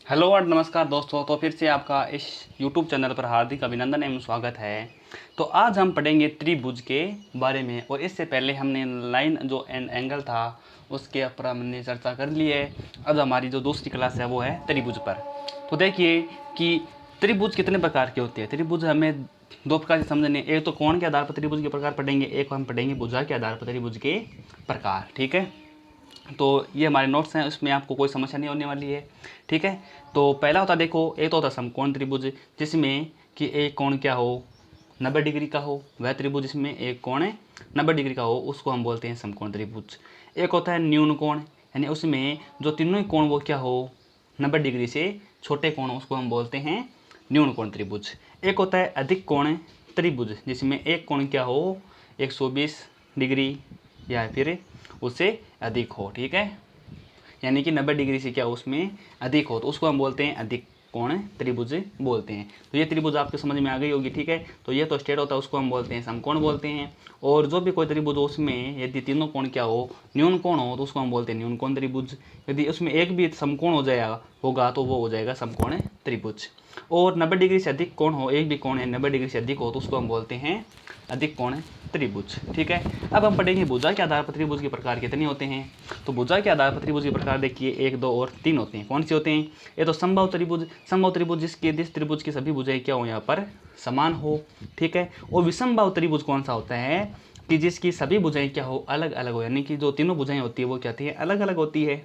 Hello और नमस्कार दोस्तों। तो फिर से आपका इस यूट्यूब चैनल पर हार्दिक अभिनंदन एवं स्वागत है। तो आज हम पढ़ेंगे त्रिभुज के बारे में, और इससे पहले हमने लाइन जो एंगल था उसके ऊपर हमने चर्चा कर ली है। अब हमारी जो दूसरी क्लास है वो है त्रिभुज पर। तो देखिए कि त्रिभुज कितने प्रकार के होते हैं। त्रिभुज हमें दो प्रकार से समझने, एक तो कोण के आधार पर त्रिभुज के प्रकार पढ़ेंगे, एक हम पढ़ेंगे भुजा के आधार पर त्रिभुज के प्रकार। ठीक है, तो ये हमारे नोट्स हैं, उसमें आपको कोई समस्या नहीं होने वाली है। ठीक है, तो पहला होता देखो, एक तो होता समकोण त्रिभुज, जिसमें कि एक कोण क्या हो 90 डिग्री का हो, वह त्रिभुज जिसमें एक कोण 90 डिग्री का हो उसको हम बोलते हैं समकोण त्रिभुज। एक होता है न्यून कोण, यानी उसमें जो तीनों ही कोण वो क्या हो 90 डिग्री से छोटे कोण, उसको हम बोलते हैं न्यून कोण त्रिभुज। एक होता है अधिक कोण त्रिभुज, जिसमें एक कोण क्या हो 120 डिग्री या फिर उससे अधिक हो। ठीक है, यानी कि 90 डिग्री से क्या उसमें अधिक हो, तो उसको हम बोलते हैं अधिक कोण त्रिभुज बोलते हैं। तो ये त्रिभुज आपके समझ में आ गई होगी। ठीक है, तो ये तो स्ट्रेट होता है, उसको हम बोलते हैं समकोण बोलते हैं। और जो भी कोई त्रिभुज हो उसमें यदि तीनों कोण क्या हो न्यून कोण हो, तो उसको हम बोलते हैं न्यून कोण त्रिभुज। यदि उसमें एक भी समकोण हो जाएगा होगा तो वो हो जाएगा समकोण त्रिभुज। और 90 डिग्री से अधिक कोण हो, एक भी कोण है 90 डिग्री से अधिक हो, तो उसको हम बोलते हैं अधिक कोण त्रिभुज। ठीक है, अब हम पढ़ेंगे भुजा के आधार पर त्रिभुज के प्रकार कितने होते हैं। तो भुजा के आधार पर त्रिभुज के प्रकार देखिए 1, 2 और 3 होते हैं। कौन से होते हैं? ये तो समबाहु त्रिभुज, समबाहु त्रिभुज जिस त्रिभुज की सभी भुजाएं क्या हो यहाँ पर समान हो। ठीक है, और विषमबाहु त्रिभुज कौन सा होता है कि जिसकी सभी भुजाएं क्या हो अलग अलग हो, यानी कि जो तीनों भुजाएं होती है वो क्या होती है अलग अलग होती है।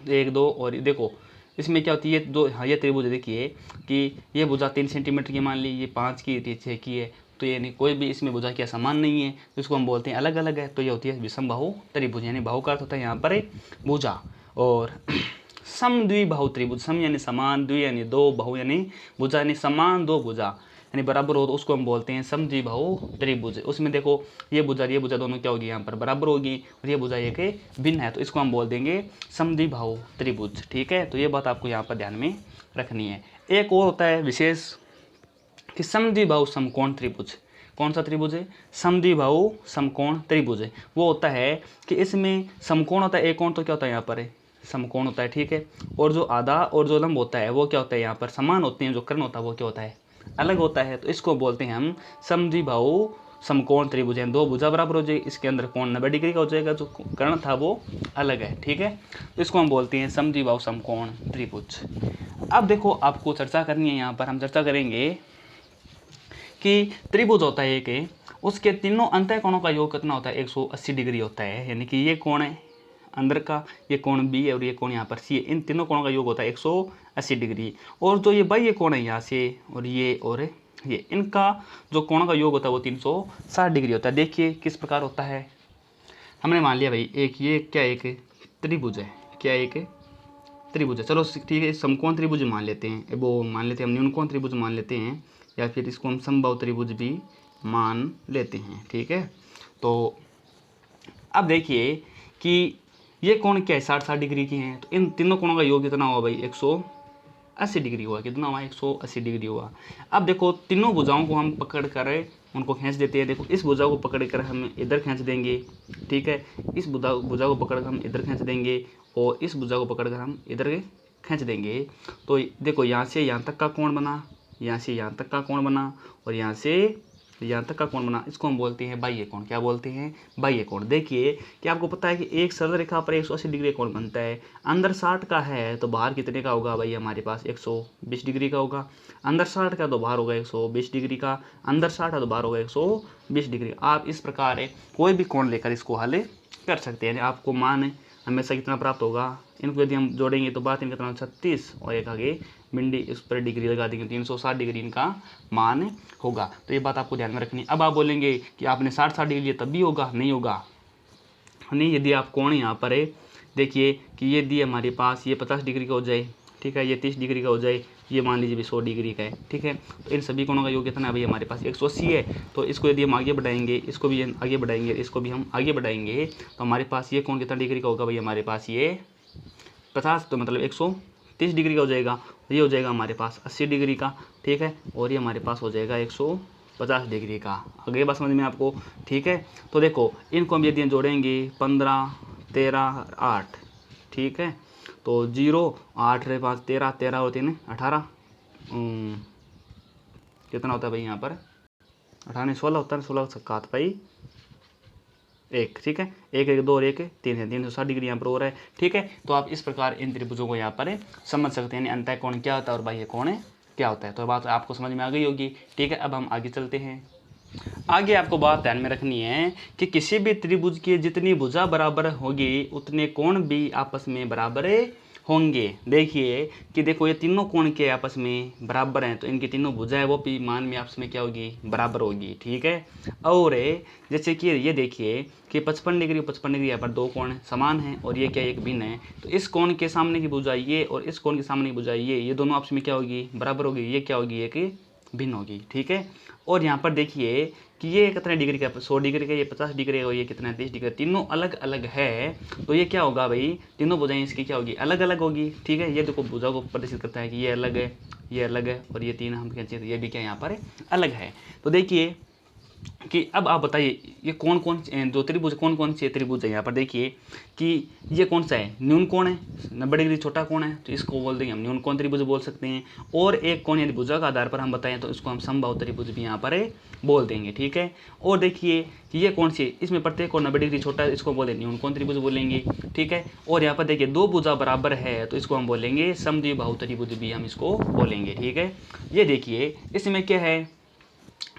1, 2 और देखो इसमें क्या होती है दो, हाँ ये त्रिभुज देखिए कि ये भुजा 3 सेंटीमीटर की मान ली, ये 5 की, ये 6 की है, तो ये नहीं कोई भी इसमें भुजा क्या समान नहीं है, तो इसको हम बोलते हैं अलग अलग है। तो ये होती है विषमबाहु त्रिभुज, यानी बाहु का अर्थ होता है यहाँ पर भुजा। और समद्विबाहु त्रिभुज, सम यानी समान, द्वि यानी दो, बाहु यानी भुजा यानी समान दो भुजा यानी बराबर हो, तो उसको हम बोलते हैं समद्विबाहु त्रिभुज। उसमें देखो ये भुजा दोनों क्या होगी यहाँ पर बराबर होगी, और ये भुजा एक भिन्न है, तो इसको हम बोल देंगे समद्विबाहु त्रिभुज। ठीक है, तो ये बात आपको यहाँ पर ध्यान में रखनी है। एक और होता है विशेष कि समद्विबाहु समकोण त्रिभुज। कौन सा त्रिभुज है? समद्विबाहु समकोण त्रिभुज। वो होता है कि इसमें समकोण होता है एक कोण, तो क्या होता है यहाँ पर समकोण होता है। ठीक है, और जो आधा और जो लंब होता है वो क्या होता है यहाँ पर समान होते हैं, जो कर्ण होता है वो क्या होता है अलग होता है। तो इसको बोलते हैं हम समद्विबाहु समकोण त्रिभुज है। दो भुजा बराबर हो जाएगी, इसके अंदर कोण 90 डिग्री का हो जाएगा, जो कर्ण था वो अलग है। ठीक है, तो इसको हम बोलते हैं समद्विबाहु समकोण त्रिभुज। अब देखो आपको चर्चा करनी है, यहाँ पर हम चर्चा करेंगे कि त्रिभुज होता है एक, उसके तीनों अंतःकोणों का योग कितना होता है 180 डिग्री होता है। यानी कि ये कोण है अंदर का, ये कोण बी है और ये कोण यहाँ पर सी है, इन तीनों कोणों का योग होता है 180 डिग्री। और जो ये बाह्य कोण है यहाँ से और ये इनका जो कोणों का योग होता है वो 360 डिग्री होता है। देखिए किस प्रकार होता है। हमने मान लिया भाई एक ये क्या एक त्रिभुज है, क्या एक त्रिभुज है, चलो ठीक है समकोण त्रिभुज मान लेते हैं, वो मान लेते हैं हम न्यूनकोण त्रिभुज मान लेते हैं, या फिर इसको हम समबाहु त्रिभुज भी मान लेते हैं। ठीक है, तो अब देखिए कि ये कोण क्या है 60 डिग्री की हैं, तो इन तीनों कोणों का योग कितना हुआ भाई 180 डिग्री हुआ। कितना हुआ 180 डिग्री हुआ। अब देखो तीनों भुजाओं को हम पकड़ कर उनको खींच देते हैं। देखो इस भुजा को पकड़ कर हम इधर खींच देंगे। ठीक है, इस भुजा को पकड़ कर हम इधर खींच देंगे, और इस भुजा को पकड़ कर हम इधर खींच देंगे। तो देखो यहाँ से यहाँ तक का कोण बना, यहाँ से यहाँ तक का कोण बना, और यहाँ से यहाँ तक का कोण बना, इसको हम बोलते हैं बाह्य कोण। क्या बोलते हैं? बाह्य कोण। देखिए कि आपको पता है कि एक सरल रेखा पर 180 डिग्री कोण बनता है। अंदर 60 का है तो बाहर कितने का होगा भाई हमारे पास 120 डिग्री का होगा। अंदर 60 का तो बाहर होगा 120 डिग्री का, अंदर 60 है तो बाहर होगा 120 डिग्री। आप इस प्रकार कोई भी कोण लेकर इसको हल कर सकते हैं। आपको मान हमेशा कितना प्राप्त होगा, इनको यदि हम जोड़ेंगे तो बात इनका कितना 36 और एक आगे भिंडी इस पर डिग्री लगा देंगे 360 डिग्री इनका मान होगा। तो ये बात आपको ध्यान में रखनी। अब आप बोलेंगे कि आपने 60 डिग्री लिए तब भी होगा, नहीं होगा। नहीं, यदि आप कोण यहाँ पर है देखिए कि ये दिए हमारे पास ये 50 डिग्री का हो जाए, ठीक है, ये 30 डिग्री का हो जाए, ये मान लीजिए 100 डिग्री का है। ठीक है, तो इन सभी कोणों का योग कितना है भाई हमारे पास 180 है। तो इसको यदि हम आगे बढ़ाएंगे, इसको भी आगे बढ़ाएंगे, इसको भी हम आगे बढ़ाएंगे, तो हमारे पास ये कोण कितना डिग्री का होगा भाई हमारे पास ये 50, तो मतलब 130 डिग्री का हो जाएगा। ये हो जाएगा हमारे पास 80 डिग्री का। ठीक है, और ये हमारे पास हो जाएगा 150 डिग्री का। आगे बात समझ में आपको? ठीक है, तो देखो इनको हम यदि जोड़ेंगे 15, 13, 8, ठीक है, तो 0 8 रहे 5 13 13 और 3 18 कितना होता है भाई यहाँ पर 18 16 होता है 16 का हाथ भाई 1 ठीक है 1 1 2 और 1 3 है 360 डिग्री यहाँ पर हो रहा है ठीक है। तो आप इस प्रकार इन त्रिभुजों को यहाँ पर समझ सकते हैं, यानी अंतः कोण क्या होता है और बाह्य कोण क्या होता है। तो बात आपको समझ में आ गई होगी ठीक है। अब हम आगे चलते हैं। आगे आपको बात ध्यान में रखनी है कि किसी भी त्रिभुज की जितनी भुजा बराबर होगी उतने कोण भी आपस में बराबर होंगे। देखिए कि देखो ये तीनों कोण के आपस में बराबर हैं, तो इनकी तीनों भुजाएं वो भी मान में आपस में क्या होगी बराबर होगी ठीक है। और जैसे कि ये देखिए कि 55 डिग्री 55 डिग्री यहाँ पर दो कोण समान हैं और ये क्या एक भिन्न है, तो इस कोण के सामने की भुजा ये और इस कोण के सामने की भुजा ये दोनों आपस में क्या होगी बराबर होगी, ये क्या होगी एक भिन्न होगी ठीक है। और यहाँ पर देखिए कि ये कितने डिग्री का 100 डिग्री का, ये 50 डिग्री का, ये कितना 30 डिग्री, तीनों अलग अलग है। तो ये क्या होगा भाई तीनों भुजाएं इसकी क्या होगी अलग अलग होगी ठीक है। ये देखो भुजा को प्रदर्शित करता है कि ये अलग है, ये अलग है और ये तीन हम कहते हैं ये भी क्या यहाँ पर अलग है। तो देखिए कि अब आप बताइए ये कौन कौन जो त्रिभुज कौन कौन से त्रिभुज है। यहाँ पर देखिए कि ये कौन सा है न्यून कोण है 90 डिग्री छोटा कोण है, तो इसको बोल देंगे हम न्यून कोण त्रिभुज बोल सकते हैं। और एक कोण यदि भुजा का आधार पर हम बताएं तो इसको हम समबाहु त्रिभुज भी यहाँ पर बोल देंगे ठीक है। और देखिए कि ये कौन सी इसमें प्रत्येक कोण 90 डिग्री छोटा है, इसको बोले न्यून कोण त्रिभुज बोलेंगे ठीक है। और यहाँ पर देखिए दो भुजा बराबर है तो इसको हम बोलेंगे समद्विबाहु त्रिभुज भी हम इसको बोलेंगे ठीक है। ये देखिए इसमें क्या है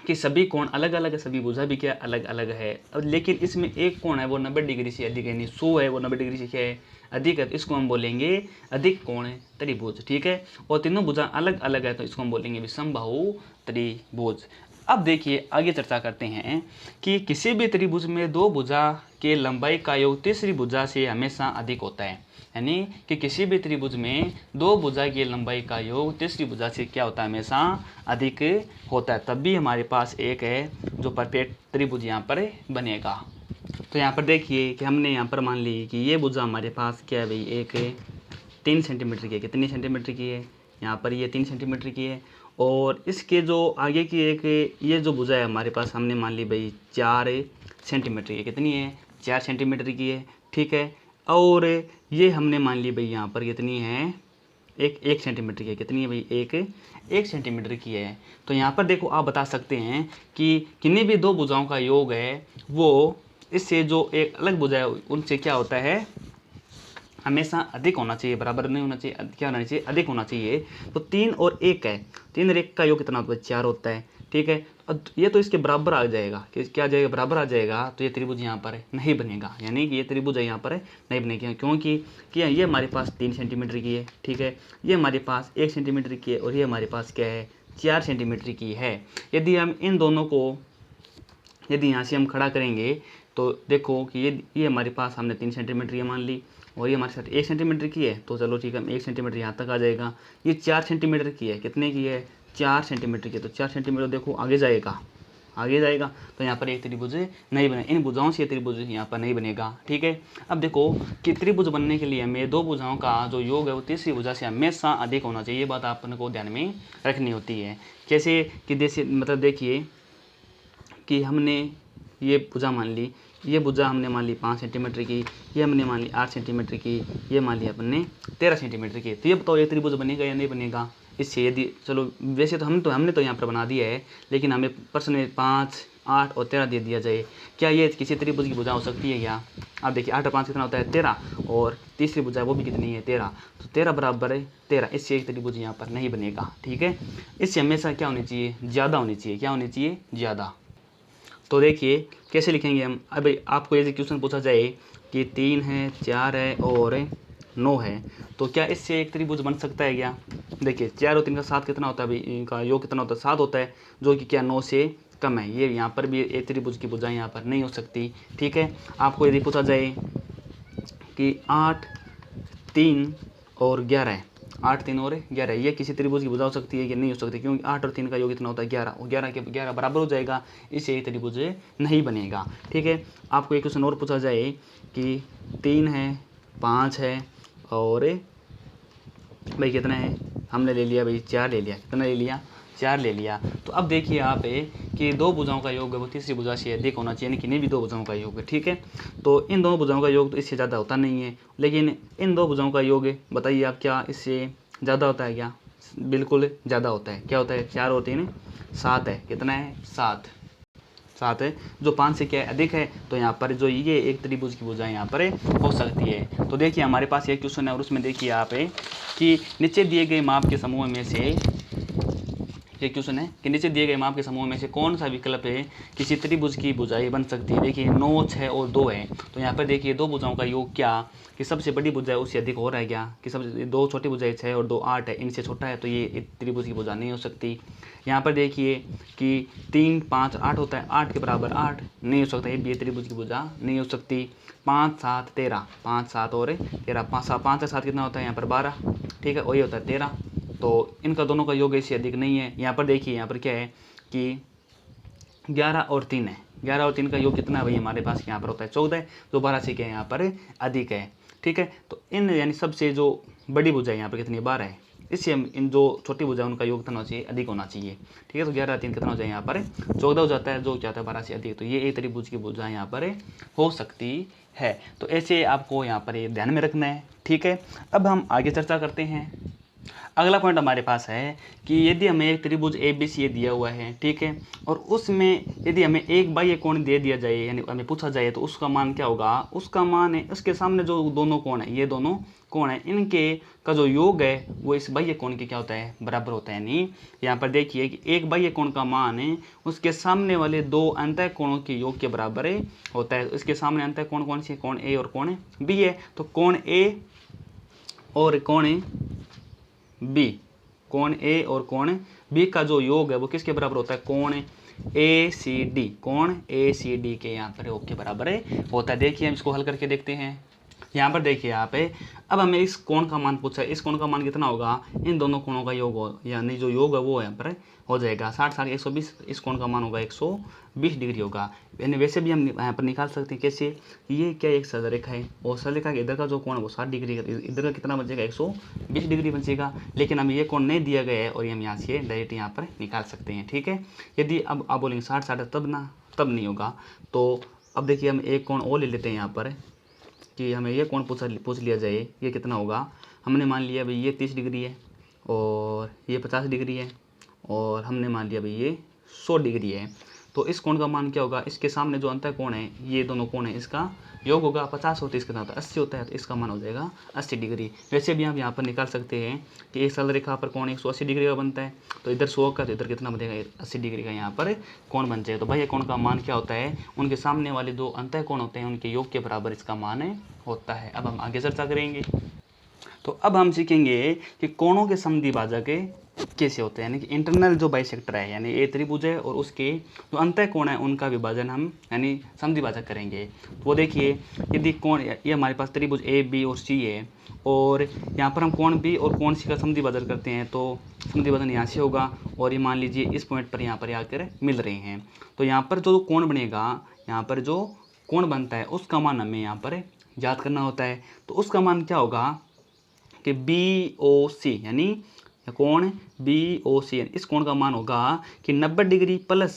कि सभी कोण अलग अलग है, सभी भुजा भी क्या अलग अलग है। अब लेकिन इसमें एक कोण है वो 90 डिग्री से अधिक है, यानी 100 है वो 90 डिग्री से क्या है अधिक है, तो इसको हम बोलेंगे अधिक कोण त्रिभुज ठीक है। और तीनों भुजा अलग अलग है तो इसको हम बोलेंगे विषमबाहु त्रिभुज। अब देखिए आगे चर्चा करते हैं कि किसी भी त्रिभुज में दो भुजा के लंबाई का योग तीसरी भुजा से हमेशा अधिक होता है, यानी कि किसी भी त्रिभुज में दो भुजा की लंबाई का योग तीसरी भुजा से क्या होता है हमेशा अधिक होता है, तब भी हमारे पास एक है जो परफेक्ट त्रिभुज यहाँ पर बनेगा। तो यहाँ पर देखिए कि हमने यहाँ पर मान ली कि ये भुजा हमारे पास क्या है भाई एक 3 सेंटीमीटर की है, कितनी सेंटीमीटर की है यहाँ पर ये 3 सेंटीमीटर की है। और इसके जो आगे की एक ये जो भुजा है हमारे पास हमने मान ली भाई 4 सेंटीमीटर की, कितनी है 4 सेंटीमीटर की है ठीक है। और ये हमने मान ली भाई यहाँ पर कितनी है एक सेंटीमीटर की है, कितनी है भाई एक सेंटीमीटर की है। तो यहाँ पर देखो आप बता सकते हैं कि किन्हीं भी दो भुजाओं का योग है वो इससे जो एक अलग भुजा है उनसे क्या होता है हमेशा अधिक होना चाहिए, बराबर नहीं होना चाहिए, क्या होना चाहिए अधिक होना चाहिए। तो 3 और 1 है, 3 और 1 का योग कितना होता है 4 होता है ठीक है। अब ये तो इसके बराबर आ जाएगा कि क्या आ जाएगा बराबर आ जाएगा, तो ये त्रिभुज यहाँ पर नहीं बनेगा, यानी कि ये त्रिभुज है यहाँ पर नहीं बनेगा क्योंकि ये हमारे पास 3 सेंटीमीटर की है ठीक है, ये हमारे पास 1 सेंटीमीटर की है और ये हमारे पास क्या है 4 सेंटीमीटर की है। यदि हम इन दोनों को यदि यहाँ से हम खड़ा करेंगे तो देखो कि ये हमारे पास हमने 3 सेंटीमीटर की मान ली और ये हमारे साथ 1 सेंटीमीटर की है, तो चलो ठीक है 1 सेंटीमीटर यहाँ तक आ जाएगा। ये 4 सेंटीमीटर की है, कितने की है 4 सेंटीमीटर की, तो 4 सेंटीमीटर देखो आगे जाएगा तो यहाँ पर एक त्रिभुज नहीं बने, इन भुजाओं से त्रिभुज यहाँ पर नहीं बनेगा ठीक है। अब देखो कि त्रिभुज बनने के लिए हमें दो भुजाओं का जो योग है वो तीसरी भुजा से हमेशा अधिक होना चाहिए, ये बात अपन को ध्यान में रखनी होती है। कैसे कि जैसे मतलब देखिए कि हमने ये भुजा मान ली, ये भुजा हमने मान ली 5 सेंटीमीटर की, ये हमने मान ली 8 सेंटीमीटर की, ये मान ली अपन ने 13 सेंटीमीटर की। तो ये बताओ ये त्रिभुज बनेगा या नहीं बनेगा इससे। यदि चलो वैसे तो हमने तो यहाँ पर बना दिया है, लेकिन हमें प्रश्न में 5 8 और 13 दे दिया जाए, क्या ये किसी त्रिभुज की भुजा हो सकती है क्या। आप देखिए 8 और 5 कितना होता है 13 और तीसरी भुजा वो भी कितनी है 13, तो 13 बराबर है 13, इससे एक त्रिभुज यहाँ पर नहीं बनेगा ठीक है। इससे हमेशा क्या होनी चाहिए ज़्यादा होनी चाहिए, क्या होनी चाहिए ज़्यादा। तो देखिए कैसे लिखेंगे हम। अब आपको यदि क्वेश्चन पूछा जाए कि 3 है 4 है और 9 है, तो क्या इससे एक त्रिभुज बन सकता है क्या। देखिए 4 और 3 का 7 कितना होता है भाई, इनका योग कितना होता है 7 होता है, जो कि क्या 9 से कम है। ये यहाँ पर भी एक त्रिभुज की भुजाएं यहाँ पर नहीं हो सकती ठीक है। आपको यदि पूछा जाए कि 8 3 और 11 8 3 और 11 ये किसी त्रिभुज की भुजा हो सकती है कि नहीं हो सकती, क्योंकि 8 और 3 का योग कितना होता है 11 और 11 के 11 बराबर हो जाएगा, इससे ये त्रिभुज नहीं बनेगा ठीक है। आपको एक क्वेश्चन और पूछा जाए कि 3 है 5 है और भाई कितना है, हमने ले लिया भाई 4 ले लिया, कितना ले लिया 4 ले लिया। तो अब देखिए यहाँ पे कि दो भुजाओं का योग है वो तीसरी भुजा से अधिक होना चाहिए, यानी कि इन्हीं भी दो भुजाओं का योग है। ठीक है, तो इन दोनों भुजाओं का योग तो इससे ज़्यादा होता नहीं है, लेकिन इन दो भुजाओं का योग बताइए आप क्या इससे ज़्यादा होता है क्या? बिल्कुल ज़्यादा होता है। क्या होता है? 4 और 3 7 है। कितना है? 7 7 है, जो 5 से क्या है? अधिक है। तो यहाँ पर जो ये एक त्रिभुज की भुजा यहाँ पर हो सकती है। तो देखिए हमारे पास एक क्वेश्चन है और उसमें देखिए यहाँ पे कि नीचे दिए गए माप के समूह में से, ये क्वेश्चन है कि नीचे दिए गए माप के समूह में से कौन सा विकल्प है किसी त्रिभुज की भुजाएं बन सकती है। देखिए 9, 6 और 2 है। तो यहाँ पर देखिए दो भुजाओं का योग क्या कि सबसे बड़ी भुजा है उससे अधिक हो रहा है क्या, कि सबसे दो छोटी भुजाएं 6 और 2 8 है, इनसे छोटा है, तो ये त्रिभुज की भुजा नहीं हो सकती। यहाँ पर देखिए कि 3, 5, 8 होता है, 8 के बराबर 8 नहीं हो सकता, ये भी त्रिभुज की भुजा नहीं हो सकती। 5, 7, 13, 5, 7 और 13, 5 से 7 कितना होता है यहाँ पर? 12। ठीक है, वही होता है 13। तो इनका दोनों का योग इससे अधिक नहीं है। यहाँ पर देखिए यहाँ पर क्या है कि 11 और 3 है, 11 और 3 का योग कितना है भाई हमारे पास? यहाँ पर होता है 14, जो 12 से क्या है यहाँ पर अधिक है। ठीक है, तो इन यानी सबसे जो बड़ी भुजा है यहाँ पर कितनी है? 12 है। इससे हम इन जो छोटी भुजा उनका योग कितना होना चाहिए? अधिक होना चाहिए। ठीक है, तो 11 3 कितना हो जाए यहाँ पर? 14 हो जाता है, जो क्या होता है 12 से अधिक। तो ये एक त्रिभुज की भुजा यहाँ पर हो सकती है। तो ऐसे आपको यहाँ पर ध्यान में रखना है। ठीक है, अब हम आगे चर्चा करते हैं। अगला पॉइंट हमारे पास है कि यदि हमें एक त्रिभुज ए बी सी दिया हुआ है, ठीक है, और उसमें यदि हमें एक बाह्य कोण दे दिया जाए, यानी हमें पूछा जाए तो उसका मान क्या होगा? उसका मान है उसके सामने जो दोनों कोण है, ये दोनों कोण है, इनके का जो योग है वो इस बाह्य कोण के क्या होता है? बराबर होता है। यानी यहाँ पर देखिए कि एक बाह्य कोण का मान है उसके सामने वाले दो अंतः कोणों के योग के बराबर होता है। इसके सामने अंतः कोण कौन सी? कोण ए और कोण बी है। तो कोण ए और कोण बी, कोण ए और कोण बी का जो योग है वो किसके बराबर होता है? कोण ए सी डी, कोण ए सी डी के यहाँ पर योग के बराबर होता है। देखिए हम इसको हल करके देखते हैं। यहाँ पर देखिए यहाँ पे अब हमें इस कोण का मान पूछा है, इस कोण का मान कितना होगा? इन दोनों कोणों का योग हो, यानी जो योग है वो यहाँ पर हो जाएगा 60 60 120। इस कोण का मान होगा 120 डिग्री होगा। यानी वैसे भी हम यहाँ पर निकाल सकते हैं कैसे? ये क्या एक सरल रेखा है और सरल रेखा के इधर का जो कोण है वो 60 डिग्री है, इधर का कितना बचेगा? 120 डिग्री बचेगा। लेकिन हमें ये कोण नहीं दिया गया है और हम यहाँ से डायरेक्ट यहाँ पर निकाल सकते हैं। ठीक है, यदि अब आप बोलेंगे 60 60 तब नहीं होगा। तो अब देखिए हम एक कोण और ले लेते हैं यहाँ पर कि हमें ये कोण पूछ लिया जाए, ये कितना होगा? हमने मान लिया भाई ये 30 डिग्री है और ये 50 डिग्री है और हमने मान लिया भाई ये 100 डिग्री है। तो इस कोण का मान क्या होगा? इसके सामने जो अंतः कोण है, ये दोनों कोण है, इसका योग होगा 50 होता है, इसका होता है 80 होता है, तो इसका मान हो जाएगा 80 डिग्री। वैसे भी आप यहाँ पर निकाल सकते हैं कि एक सरल रेखा पर कोण 180 डिग्री का बनता है, तो इधर 100 का तो इधर कितना बनेगा? 80 डिग्री का यहाँ पर कोण बन जाएगा। तो भाई ये कोण का मान क्या होता है? उनके सामने वाले दो अंतः कोण होते हैं उनके योग के बराबर इसका मान होता है। अब हम आगे चर्चा करेंगे। तो अब हम सीखेंगे कि कोणों के समद्विभाजक कैसे होते हैं, यानी कि इंटरनल जो बाइसेक्टर है, यानी ए त्रिभुज है और उसके जो अंतः कोण है उनका विभाजन हम यानी समद्विभाजक करेंगे। तो वो देखिए यदि कोण ये हमारे पास त्रिभुज ए बी और सी है और यहाँ पर हम कोण बी और कोण सी का समद्विभाजन करते हैं, तो समद्विभाजन यहाँ से होगा और ये मान लीजिए इस पॉइंट पर यहाँ पर आकर मिल रहे हैं। तो यहाँ पर जो कोण बनेगा, यहाँ पर जो कोण बनता है उसका मान हमें यहाँ पर याद करना होता है। तो उसका मान क्या होगा कि बी ओ सी, यानी कोण बी ओ सी, इस कोण का मान होगा कि 90 डिग्री प्लस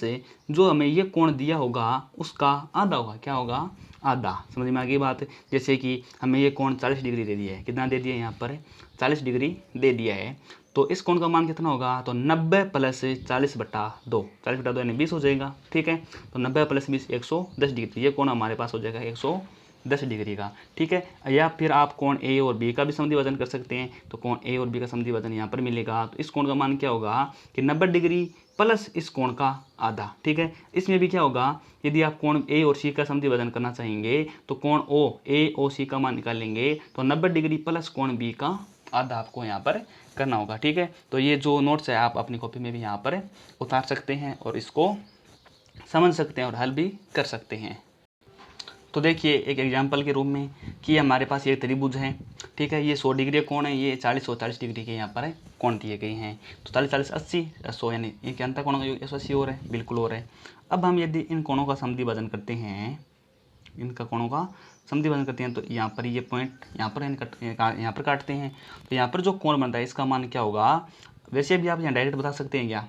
जो हमें ये कोण दिया होगा उसका आधा होगा। क्या होगा? आधा। समझ में आ गई बात? जैसे कि हमें ये कोण 40 डिग्री दे दिया है, कितना दे दिया है? यहाँ पर 40 डिग्री दे दिया है। तो इस कोण का मान कितना होगा? तो 90 प्लस 40/2, 40/2 यानी 20 हो जाएगा। ठीक है, तो 90 प्लस 20 110 डिग्री, ये कोण हमारे पास हो जाएगा 110 डिग्री का। ठीक है, या फिर आप कोण ए और बी का भी समद्विभाजन कर सकते हैं। तो कोण ए और बी का समद्विभाजन यहाँ पर मिलेगा। तो इस कोण का मान क्या होगा कि 90 डिग्री प्लस इस कोण का आधा। ठीक है, इसमें भी क्या होगा? यदि आप कोण ए और सी का समद्विभाजन करना चाहेंगे तो कोण ओ ए ओ सी का मान निकालेंगे, तो 90 डिग्री प्लस कोण बी का आधा आपको यहाँ पर करना होगा। ठीक है, तो ये जो नोट्स है आप अपनी कॉपी में भी यहाँ पर उतार सकते हैं और इसको समझ सकते हैं और हल भी कर सकते हैं। तो देखिए एक एग्जांपल के रूप में कि हमारे पास ये त्रिभुज है। ठीक है, ये 100 डिग्री कोण है, ये 40 और 40 डिग्री के यहाँ पर कोण दिए गए हैं। तो 40 40 80 100, यानी ये अंतर कोणों का योग 180 हो रहा है, बिल्कुल हो रहा है। अब हम यदि इन कोणों का समद्विभाजन करते हैं, इनका कोणों का समद्विभाजन करते हैं, तो यहाँ पर ये पॉइंट यहाँ पर काटते हैं, तो यहाँ पर जो कोण बनता है इसका मान क्या होगा? वैसे भी आप यहाँ डायरेक्ट बता सकते हैं क्या?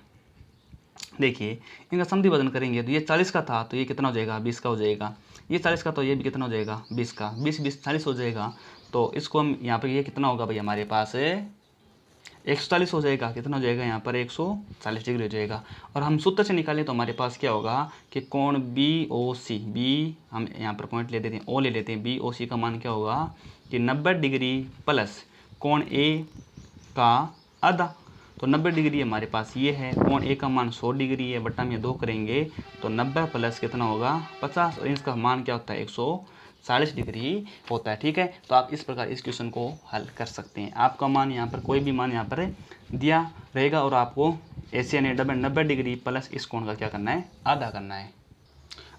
देखिए इनका समद्वि वजन करेंगे तो ये 40 का था तो ये कितना हो जाएगा 20 का हो जाएगा, ये 40 का तो ये भी कितना हो जाएगा 20 का, 20 20 40 हो जाएगा। तो इसको हम यहाँ पर ये कितना होगा भाई हमारे पास 140 हो जाएगा, कितना हो जाएगा यहाँ पर 140 डिग्री हो जाएगा। और हम सूत्र से निकालें तो हमारे पास क्या होगा कि कोण बी ओ सी, बी हम यहाँ पर पॉइंट ले देते हैं, ओ ले लेते हैं, बी ओ सी का मान क्या होगा कि 90 डिग्री प्लस कोण ए का आधा। तो 90 डिग्री हमारे पास ये है, कोण ए का मान 100 डिग्री है, बट्टा में 2 करेंगे तो 90 प्लस कितना होगा 50, और इसका मान क्या होता है 140 डिग्री होता है। ठीक है, तो आप इस प्रकार इस क्वेश्चन को हल कर सकते हैं। आपका मान यहाँ पर कोई भी मान यहाँ पर दिया रहेगा और आपको ऐसे यानी 90 डिग्री प्लस इस कोण का क्या करना है आधा करना है।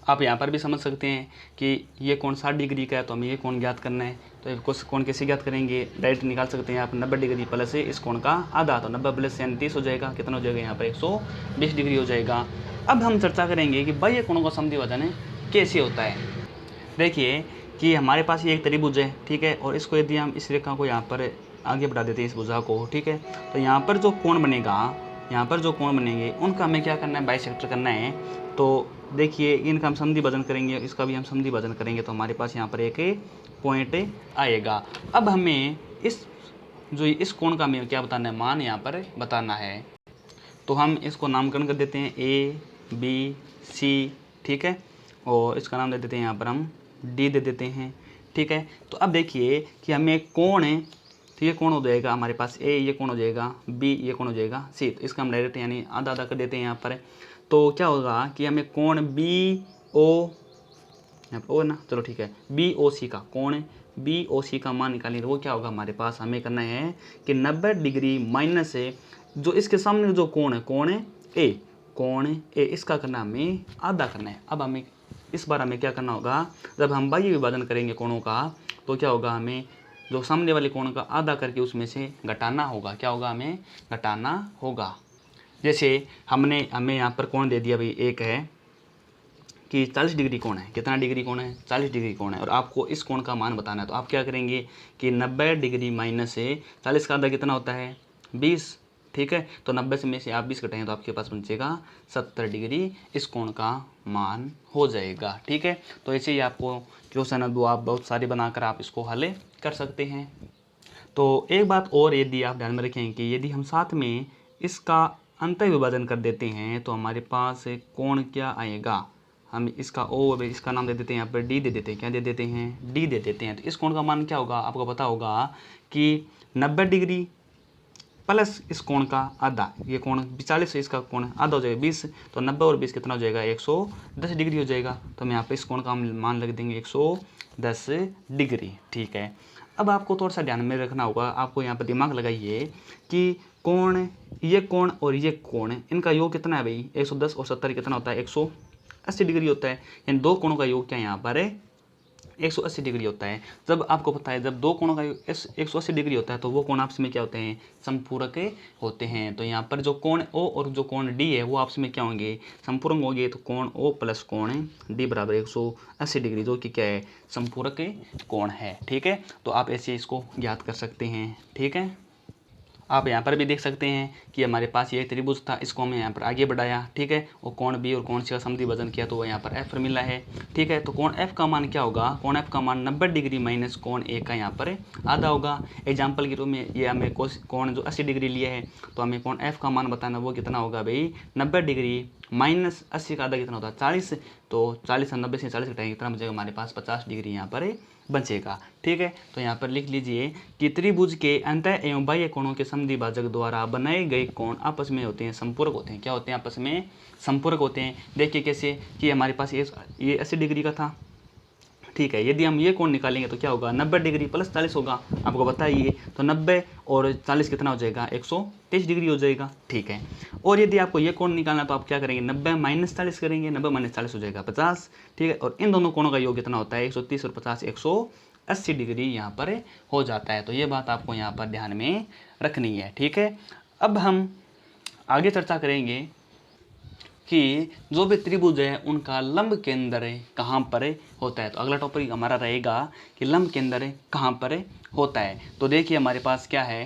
आप यहाँ पर भी समझ सकते हैं कि ये कोण 60 डिग्री का है तो हमें ये कोण ज्ञात करना है। तो कोण कैसे ज्ञात करेंगे, डायरेक्ट निकाल सकते हैं आप 90 डिग्री प्लस है इस कोण का आधा, तो 90 प्लस यानी 30 हो जाएगा, कितना हो जाएगा यहाँ पर 120 डिग्री हो जाएगा। अब हम चर्चा करेंगे कि बाह्य कोणों का समद्वि वजन कैसे होता है। देखिए कि हमारे पास ये एक त्रिभुज है, ठीक है, और इसको यदि हम इस रेखा को यहाँ पर आगे बढ़ा देते हैं इस भुजा को, ठीक है, तो यहाँ पर जो कोण बनेगा, यहाँ पर जो कोण बनेंगे उनका हमें क्या करना है बाइसेक्टर करना है। तो देखिए इनका हम समद्वि वजन करेंगे, इसका भी हम समद्वि वजन करेंगे तो हमारे पास यहाँ पर एक पॉइंट आएगा। अब हमें इस कोण का हमें क्या बताना है मान यहाँ पर बताना है। तो हम इसको नामकरण कर देते हैं ए बी सी, ठीक है, और इसका नाम दे देते हैं यहाँ पर हम डी दे देते हैं। ठीक है, तो अब देखिए कि हमें कोण है, तो ये कोण हो जाएगा हमारे पास ए, ये कोण हो जाएगा बी, ये कोण हो जाएगा सी, तो इसका हम डायरेक्ट यानी आधा आधा कर देते हैं यहाँ पर। तो क्या होगा कि हमें कोण बी ओ, यहाँ पर ओ ना, चलो ठीक है, बी ओ सी का कोण बी ओ सी का मान निकालेंगे तो वो क्या होगा हमारे पास, हमें करना है कि 90 डिग्री माइनस है जो इसके सामने जो कोण है कोण ए इसका करना हमें आधा करना है। अब हमें इस बार हमें क्या करना होगा, जब हम बाह्य विभाजन करेंगे कोणों का तो क्या होगा, हमें जो सामने वाले कोण का आधा करके उसमें से घटाना होगा। क्या होगा, हमें घटाना होगा। जैसे हमें यहाँ पर कोण दे दिया भाई एक है कि 40 डिग्री कोण है, कितना डिग्री कोण है 40 डिग्री कोण है, और आपको इस कोण का मान बताना है। तो आप क्या करेंगे कि 90 डिग्री माइनस से 40 का आधा कितना होता है 20, ठीक है, तो 90 में से आप 20 घटाएंगे तो आपके पास बचेगा 70 डिग्री, इस कोण का मान हो जाएगा। ठीक है, तो ऐसे ही आपको क्वेश्चन है आप बहुत सारे बनाकर आप इसको हल कर सकते हैं। तो एक बात और यदि आप ध्यान में रखें कि यदि हम साथ में इसका अंत विभाजन कर देते हैं तो हमारे पास कोण क्या आएगा, हम इसका ओ इसका नाम दे देते हैं यहाँ पर डी दे देते हैं, क्या दे देते हैं डी दे देते हैं। तो इस कोण का मान क्या होगा आपको पता होगा कि 90 डिग्री प्लस इस कोण का आधा, ये कोण 40 है, इसका कोण आधा हो जाएगा 20, तो 90 और 20 कितना हो जाएगा 110 डिग्री हो जाएगा। तो हम यहाँ पे इस कोण का हम मान लग देंगे 110 डिग्री। ठीक है, अब आपको थोड़ा सा ध्यान में रखना होगा, आपको यहाँ पर दिमाग लगाइए कि कोण ये कोण और ये कोण इनका योग कितना है भाई 110 और 70 कितना होता है 180 डिग्री होता है, यानी दो कोणों का योग क्या यहाँ पर 180 डिग्री होता है। जब आपको पता है जब दो कोणों का 180 डिग्री होता है तो वो कोण आपस में क्या होते हैं संपूरक होते हैं। तो यहाँ पर जो कोण ओ और जो कोण डी है वो आपस में क्या होंगे संपूरक होंगे। तो कोण ओ प्लस कोण डी बराबर 180 डिग्री जो कि क्या है संपूरक कोण है। ठीक है, तो आप ऐसे इसको ज्ञात कर सकते हैं। ठीक है, आप यहाँ पर भी देख सकते हैं कि हमारे पास ये त्रिभुज था, इसको हमने यहाँ पर आगे बढ़ाया। ठीक है, और कोण बी और कोण सी का समद्वि वजन किया तो वो यहाँ पर एफ मिला है। ठीक है, तो कोण एफ का मान क्या होगा, कोण एफ का मान 90 डिग्री माइनस कोण ए का यहाँ पर आधा होगा। एग्जाम्पल के रूप में ये हमें कोण जो 80 डिग्री लिया है तो हमें कोण एफ का मान बताना वो कितना होगा भाई 90 डिग्री माइनस 80 का आधा कितना होता है 40। तो 40 और 90 से 40 घटाएंगे कितना बचेगा हमारे पास 50 डिग्री यहाँ पर बचेगा। ठीक है, तो यहाँ पर लिख लीजिए कि त्रिभुज के अंतः एवं बाह्य कोणों के समद्विभाजक द्वारा बनाए गए कोण आपस में होते हैं संपूरक होते हैं। क्या होते हैं आपस में संपूरक होते हैं। देखिए कैसे कि हमारे पास ये 80 डिग्री का था। ठीक है, यदि हम ये कोण निकालेंगे तो क्या होगा 90 डिग्री प्लस 40 होगा, आपको बताइए। तो 90 और 40 कितना हो जाएगा 123 डिग्री हो जाएगा। ठीक है, और यदि आपको ये कोण निकालना तो आप क्या करेंगे 90 माइनस 40 करेंगे, 90 माइनस 40 हो जाएगा 50। ठीक है, और इन दोनों कोणों का योग कितना होता है 130 और 50 180 डिग्री यहाँ पर हो जाता है। तो ये बात आपको यहाँ पर ध्यान में रखनी है। ठीक है, अब हम आगे चर्चा करेंगे कि जो भी त्रिभुज है उनका लंब केंद्र कहाँ पर होता है। तो अगला टॉपिक हमारा रहेगा कि लंब केंद्र कहाँ पर होता है। तो देखिए हमारे पास क्या है